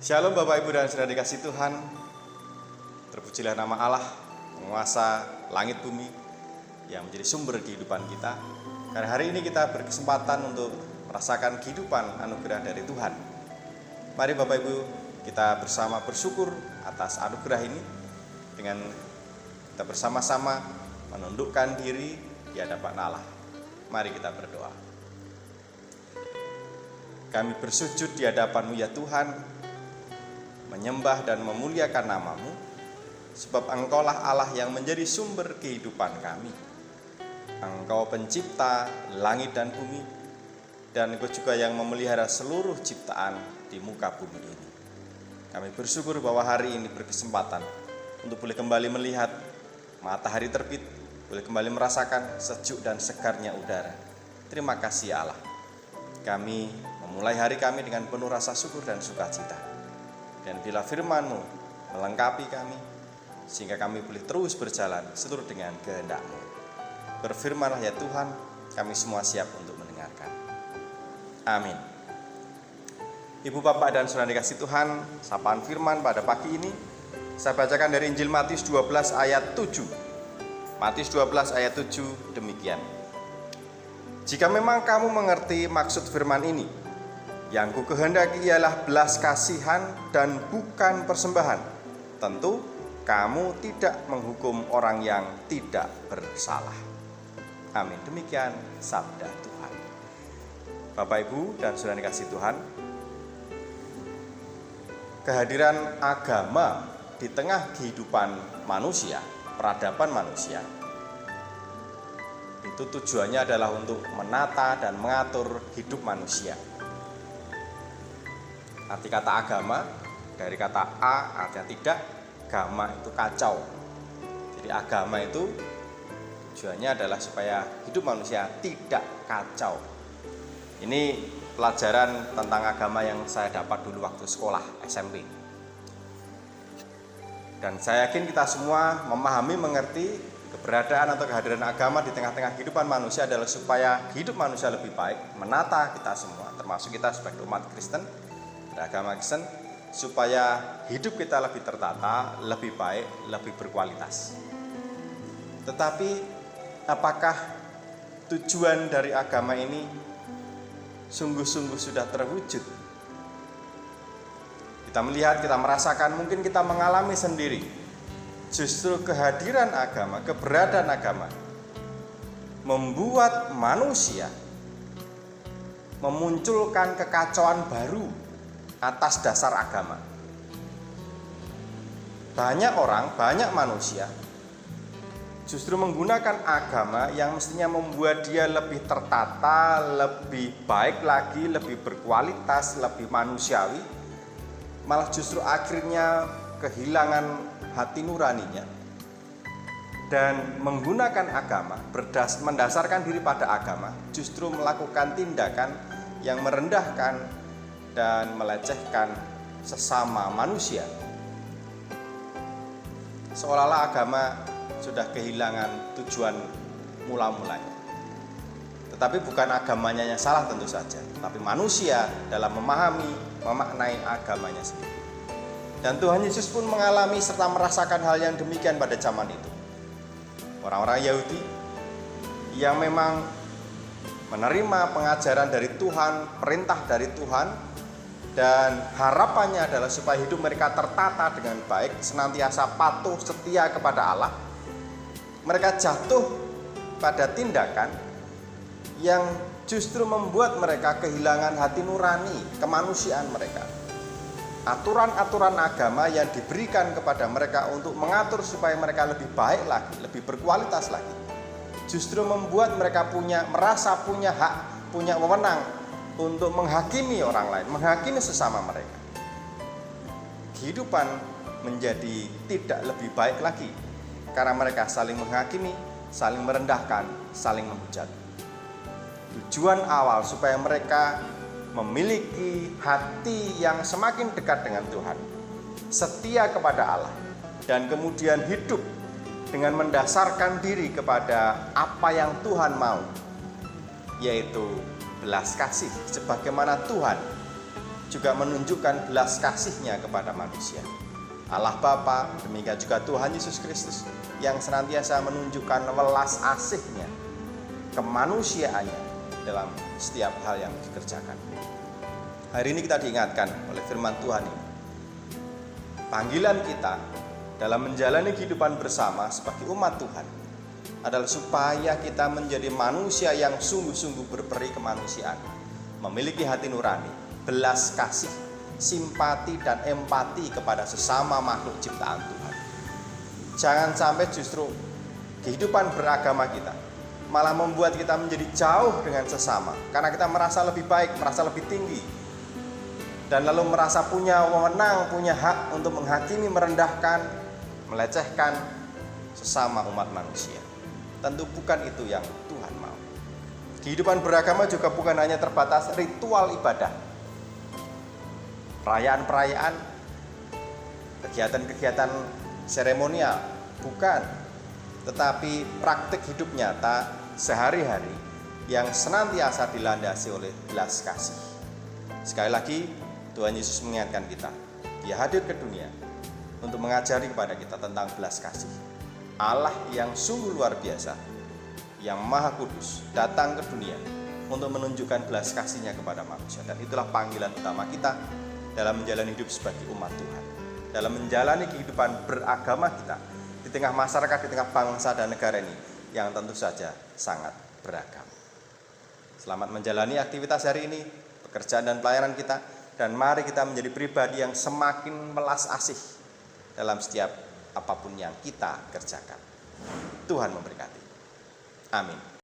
Shalom Bapak Ibu dan Saudara dikasih Tuhan. Terpujilah nama Allah, penguasa langit bumi yang menjadi sumber kehidupan kita. Karena hari ini kita berkesempatan untuk merasakan kehidupan anugerah dari Tuhan. Mari Bapak Ibu, kita bersama bersyukur atas anugerah ini dengan kita bersama-sama menundukkan diri di hadapan Allah. Mari kita berdoa. Kami bersujud di hadapan-Mu ya Tuhan, menyembah dan memuliakan nama-Mu, sebab Engkaulah Allah yang menjadi sumber kehidupan kami. Engkau pencipta langit dan bumi, dan Engkau juga yang memelihara seluruh ciptaan di muka bumi ini. Kami bersyukur bahwa hari ini berkesempatan untuk boleh kembali melihat matahari terbit, boleh kembali merasakan sejuk dan segarnya udara. Terima kasih ya Allah. Kami memulai hari kami dengan penuh rasa syukur dan sukacita. Dan bila firman-Mu melengkapi kami, sehingga kami boleh terus berjalan seturut dengan kehendak-Mu. Berfirmanlah ya Tuhan, kami semua siap untuk mendengarkan. Amin. Ibu bapak dan saudara dikasih Tuhan, sapaan firman pada pagi ini saya bacakan dari Injil Matius 12 ayat 7. Matius 12 ayat 7 demikian. Jika memang kamu mengerti maksud firman ini, yang ku kehendaki ialah belas kasihan dan bukan persembahan, tentu kamu tidak menghukum orang yang tidak bersalah. Amin. Demikian sabda Tuhan. Bapak Ibu dan saudara dikasih Tuhan, kehadiran agama di tengah kehidupan manusia, peradaban manusia, itu tujuannya adalah untuk menata dan mengatur hidup manusia. Arti kata agama dari kata a artinya tidak, gama itu kacau. Jadi agama itu tujuannya adalah supaya hidup manusia tidak kacau. Ini pelajaran tentang agama yang saya dapat dulu waktu sekolah SMP. Dan saya yakin kita semua memahami, mengerti keberadaan atau kehadiran agama di tengah-tengah kehidupan manusia adalah supaya hidup manusia lebih baik, menata kita semua, termasuk kita sebagai umat Kristen, agama Kristen, supaya hidup kita lebih tertata, lebih baik, lebih berkualitas. Tetapi apakah tujuan dari agama ini sungguh-sungguh sudah terwujud? Kita melihat, kita merasakan, mungkin kita mengalami sendiri. Justru kehadiran agama, keberadaan agama membuat manusia memunculkan kekacauan baru atas dasar agama. Banyak orang, banyak manusia justru menggunakan agama yang mestinya membuat dia lebih tertata, lebih baik lagi, lebih berkualitas, lebih manusiawi, malah justru akhirnya kehilangan hati nuraninya dan menggunakan agama, mendasarkan diri pada agama, justru melakukan tindakan yang merendahkan dan melecehkan sesama manusia. Seolah-olah agama sudah kehilangan tujuan mula-mulanya. Tetapi bukan agamanya yang salah tentu saja, tapi manusia dalam memahami, memaknai agamanya sendiri. Dan Tuhan Yesus pun mengalami serta merasakan hal yang demikian pada zaman itu. Orang-orang Yahudi yang memang menerima pengajaran dari Tuhan, perintah dari Tuhan, dan harapannya adalah supaya hidup mereka tertata dengan baik, senantiasa patuh setia kepada Allah. Mereka jatuh pada tindakan yang justru membuat mereka kehilangan hati nurani, kemanusiaan mereka. Aturan-aturan agama yang diberikan kepada mereka untuk mengatur supaya mereka lebih baik lagi, lebih berkualitas lagi, justru membuat mereka merasa punya hak, punya wewenang untuk menghakimi orang lain, menghakimi sesama mereka. Kehidupan menjadi tidak lebih baik lagi karena mereka saling menghakimi, saling merendahkan, saling menghujat. Tujuan awal supaya mereka memiliki hati yang semakin dekat dengan Tuhan, setia kepada Allah, dan kemudian hidup dengan mendasarkan diri kepada apa yang Tuhan mau, yaitu belas kasih sebagaimana Tuhan juga menunjukkan belas kasih-Nya kepada manusia. Allah Bapa, demikian juga Tuhan Yesus Kristus yang senantiasa menunjukkan welas asih-Nya, kemanusiaannya dalam setiap hal yang dikerjakan. Hari ini kita diingatkan oleh firman Tuhan ini. Panggilan kita dalam menjalani kehidupan bersama sebagai umat Tuhan adalah supaya kita menjadi manusia yang sungguh-sungguh berperi kemanusiaan, memiliki hati nurani, belas kasih, simpati dan empati kepada sesama makhluk ciptaan Tuhan. Jangan sampai justru kehidupan beragama kita malah membuat kita menjadi jauh dengan sesama karena kita merasa lebih baik, merasa lebih tinggi, dan lalu merasa punya wewenang, punya hak untuk menghakimi, merendahkan, melecehkan sesama umat manusia. Tentu bukan itu yang Tuhan mau. Kehidupan beragama juga bukan hanya terbatas ritual ibadah, perayaan-perayaan, kegiatan-kegiatan seremonial, bukan. Tetapi praktik hidup nyata sehari-hari yang senantiasa dilandasi oleh belas kasih. Sekali lagi, Tuhan Yesus mengingatkan kita, Dia hadir ke dunia untuk mengajari kepada kita tentang belas kasih. Allah yang sungguh luar biasa, yang maha kudus, datang ke dunia untuk menunjukkan belas kasih-Nya kepada manusia. Dan itulah panggilan utama kita dalam menjalani hidup sebagai umat Tuhan, dalam menjalani kehidupan beragama kita di tengah masyarakat, di tengah bangsa dan negara ini yang tentu saja sangat beragam. Selamat menjalani aktivitas hari ini, pekerjaan dan pelayanan kita, dan mari kita menjadi pribadi yang semakin welas asih dalam setiap apapun yang kita kerjakan. Tuhan memberkati. Amin.